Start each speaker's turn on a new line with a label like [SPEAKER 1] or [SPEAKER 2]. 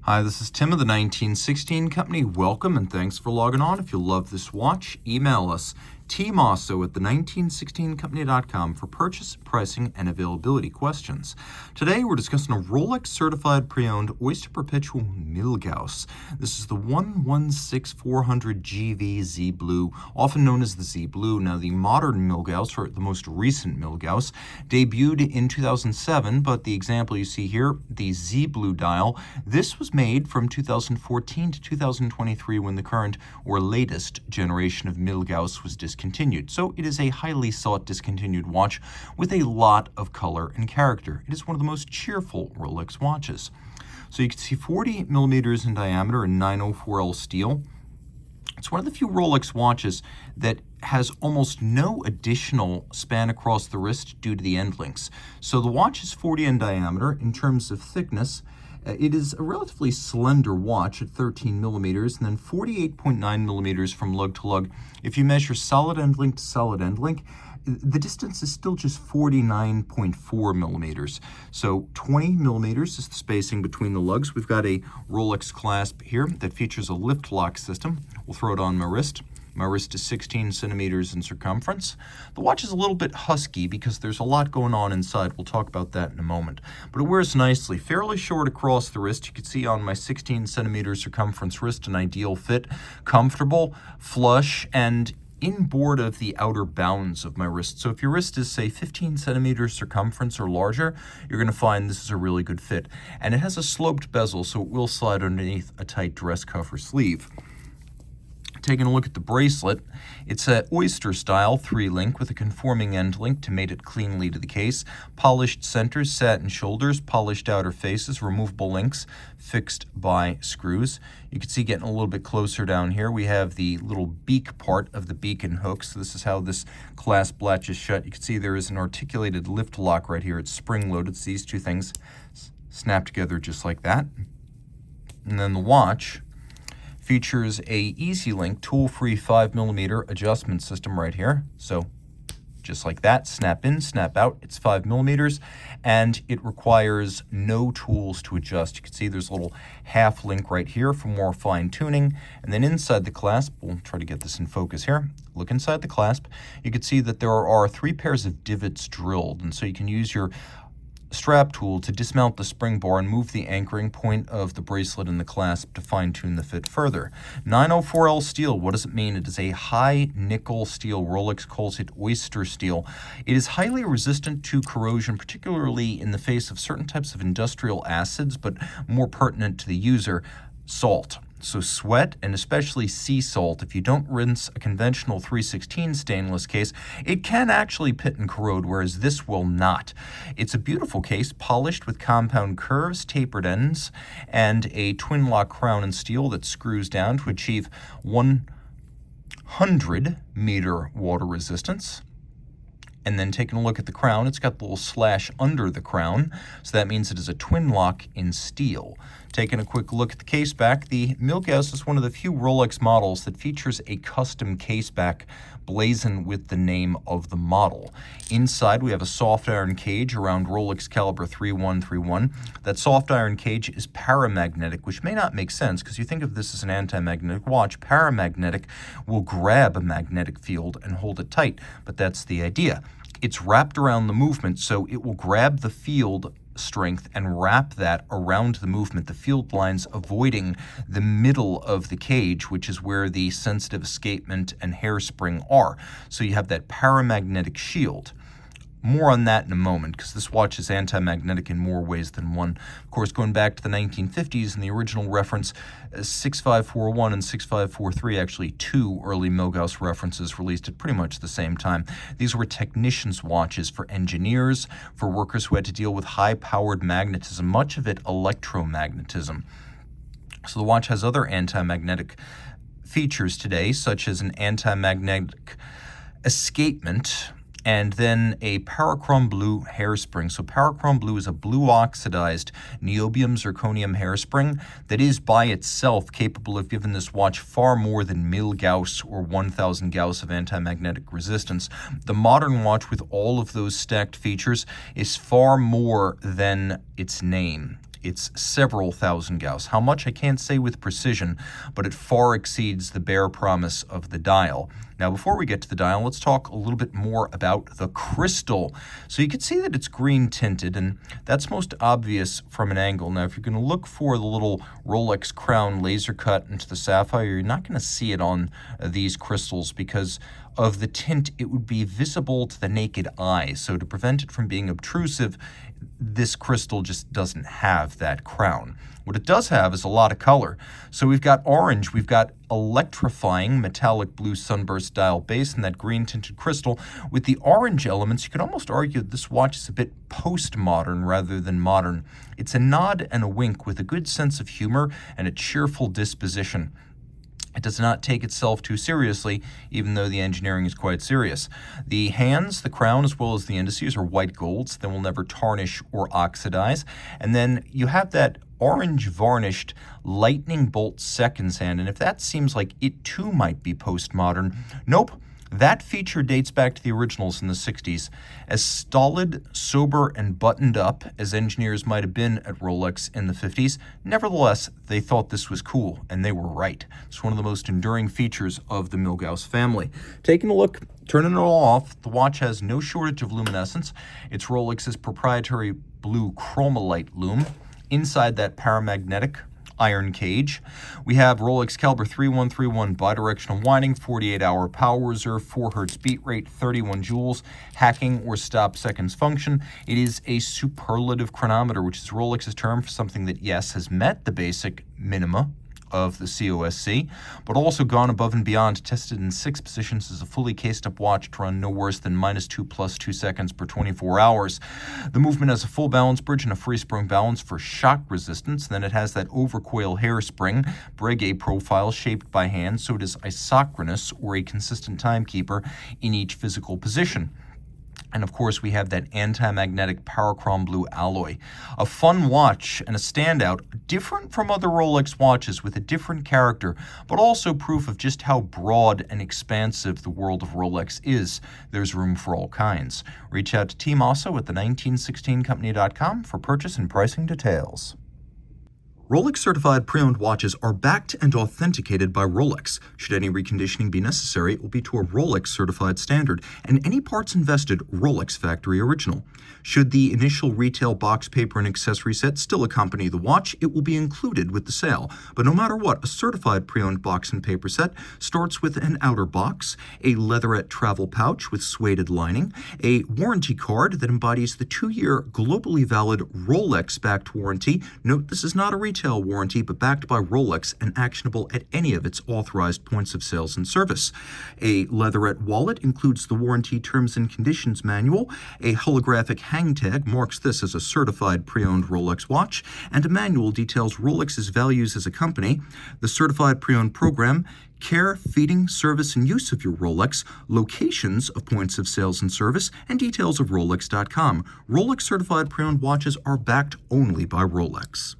[SPEAKER 1] Hi, this is Tim of the 1916 Company. Welcome and thanks for logging on. If you love this watch, email us Team Mosso at the 1916company.com for purchase, pricing, and availability questions. Today we're discussing a Rolex Certified Pre-Owned Oyster Perpetual Milgauss. This is the 116400GV Z Blue, often known as the Z Blue. Now the modern Milgauss, or the most recent Milgauss, debuted in 2007, but the example you see here, the Z Blue dial, this was made from 2014 to 2023 when the current or latest generation of Milgauss was discontinued. So it is a highly sought discontinued watch with a lot of color and character. It is one of the most cheerful Rolex watches. So you can see 40 millimeters in diameter and 904L steel. It's one of the few Rolex watches that has almost no additional span across the wrist due to the end links. So the watch is 40 in diameter. In terms of thickness, it is a relatively slender watch at 13 millimeters and then 48.9 millimeters from lug to lug. If you measure solid end link to solid end link, the distance is still just 49.4 millimeters. So 20 millimeters is the spacing between the lugs. We've got a Rolex clasp here that features a lift lock system. We'll throw it on my wrist. My wrist is 16 centimeters in circumference. The watch is a little bit husky because there's a lot going on inside. We'll talk about that in a moment. But it wears nicely, fairly short across the wrist. You can see on my 16 centimeter circumference wrist, an ideal fit, comfortable, flush, and inboard of the outer bounds of my wrist. So if your wrist is, say, 15 centimeters circumference or larger, you're going to find this is a really good fit. And it has a sloped bezel, so it will slide underneath a tight dress cuff or sleeve. Taking a look at the bracelet, it's an Oyster style 3-link with a conforming end link to mate it cleanly to the case, polished centers, satin shoulders, polished outer faces, removable links, fixed by screws. You can see getting a little bit closer down here, we have the little beak part of the beacon hook. So this is how this clasp latches shut. You can see there is an articulated lift lock right here. It's spring-loaded. So these two things snap together just like that. And then the watch features a EasyLink tool-free 5mm adjustment system right here. So just like that, snap in, snap out. It's 5mm, and it requires no tools to adjust. You can see there's a little half link right here for more fine tuning. And then inside the clasp, we'll try to get this in focus here. Look inside the clasp. You can see that there are 3 pairs of divots drilled, and so you can use your strap tool to dismount the spring bar and move the anchoring point of the bracelet and the clasp to fine-tune the fit further. 904L steel, what does it mean? It is a high nickel steel. Rolex calls it Oyster steel. It is highly resistant to corrosion, particularly in the face of certain types of industrial acids, but more pertinent to the user, salt. So sweat, and especially sea salt, if you don't rinse a conventional 316 stainless case, it can actually pit and corrode, whereas this will not. It's a beautiful case, polished with compound curves, tapered ends, and a twin lock crown in steel that screws down to achieve 100-meter water resistance. And then taking a look at the crown, it's got the little slash under the crown, so that means it is a twin lock in steel. Taking a quick look at the case back, the Milgauss is one of the few Rolex models that features a custom case back blazoned with the name of the model. Inside, we have a soft iron cage around Rolex caliber 3131. That soft iron cage is paramagnetic, which may not make sense because you think of this as an anti-magnetic watch. Paramagnetic will grab a magnetic field and hold it tight, but that's the idea. It's wrapped around the movement, so it will grab the field strength and wrap that around the movement, the field lines avoiding the middle of the cage, which is where the sensitive escapement and hairspring are. So you have that paramagnetic shield. More on that in a moment, because this watch is anti-magnetic in more ways than one. Of course, going back to the 1950s and the original reference, 6541 and 6543, actually 2 early Milgauss references released at pretty much the same time. These were technicians' watches for engineers, for workers who had to deal with high-powered magnetism, much of it electromagnetism. So the watch has other anti-magnetic features today, such as an anti-magnetic escapement, and then a parachrome blue hairspring. So parachrome blue is a blue oxidized niobium zirconium hairspring that is by itself capable of giving this watch far more than Milgauss or 1000 Gauss of anti-magnetic resistance. The modern watch with all of those stacked features is far more than its name. It's several thousand Gauss. How much, I can't say with precision, but it far exceeds the bare promise of the dial. Now, before we get to the dial, let's talk a little bit more about the crystal. So you can see that it's green tinted, and that's most obvious from an angle. Now, if you're going to look for the little Rolex crown laser cut into the sapphire, you're not going to see it on these crystals because of the tint. It would be visible to the naked eye. So to prevent it from being obtrusive, this crystal just doesn't have that crown. What it does have is a lot of color. So we've got orange, we've got electrifying metallic blue sunburst dial base, and that green tinted crystal. With the orange elements, you could almost argue that this watch is a bit postmodern rather than modern. It's a nod and a wink with a good sense of humor and a cheerful disposition. It does not take itself too seriously, even though the engineering is quite serious. The hands, the crown, as well as the indices are white golds. They will never tarnish or oxidize. And then you have that orange varnished lightning bolt seconds hand. And if that seems like it too might be postmodern, nope. That feature dates back to the originals in the 60s. As stolid, sober, and buttoned up as engineers might have been at Rolex in the 50s, nevertheless, they thought this was cool, and they were right. It's one of the most enduring features of the Milgauss family. Taking a look, turning it all off, the watch has no shortage of luminescence. It's Rolex's proprietary blue chromolite lume. Inside that paramagnetic iron cage, we have Rolex caliber 3131 bidirectional winding, 48-hour power reserve, 4 Hz beat rate, 31 joules, hacking or stop seconds function. It is a superlative chronometer, which is Rolex's term for something that, yes, has met the basic minima of the COSC, but also gone above and beyond, tested in 6 positions as a fully cased-up watch to run no worse than -2 + 2 seconds per 24 hours. The movement has a full balance bridge and a free-sprung balance for shock resistance. Then it has that overcoil hairspring, Breguet profile shaped by hand, so it is isochronous, or a consistent timekeeper, in each physical position. And of course, we have that anti-magnetic parachrom blue alloy. A fun watch and a standout, different from other Rolex watches with a different character, but also proof of just how broad and expansive the world of Rolex is. There's room for all kinds. Reach out to Team Mosso at the1916company.com for purchase and pricing details. Rolex Certified Pre-Owned watches are backed and authenticated by Rolex. Should any reconditioning be necessary, it will be to a Rolex certified standard, and any parts invested Rolex factory original. Should the initial retail box, paper, and accessory set still accompany the watch, it will be included with the sale. But no matter what, a certified pre-owned box and paper set starts with an outer box, a leatherette travel pouch with suede lining, a warranty card that embodies the 2-year globally valid Rolex-backed warranty. Note, this is not a retail warranty, but backed by Rolex and actionable at any of its authorized points of sales and service. A leatherette wallet includes the warranty terms and conditions manual. A holographic hang tag marks this as a certified pre-owned Rolex watch, and a manual details Rolex's values as a company, the certified pre-owned program, care, feeding, service, and use of your Rolex, locations of points of sales and service, and details of Rolex.com. Rolex certified pre-owned watches are backed only by Rolex.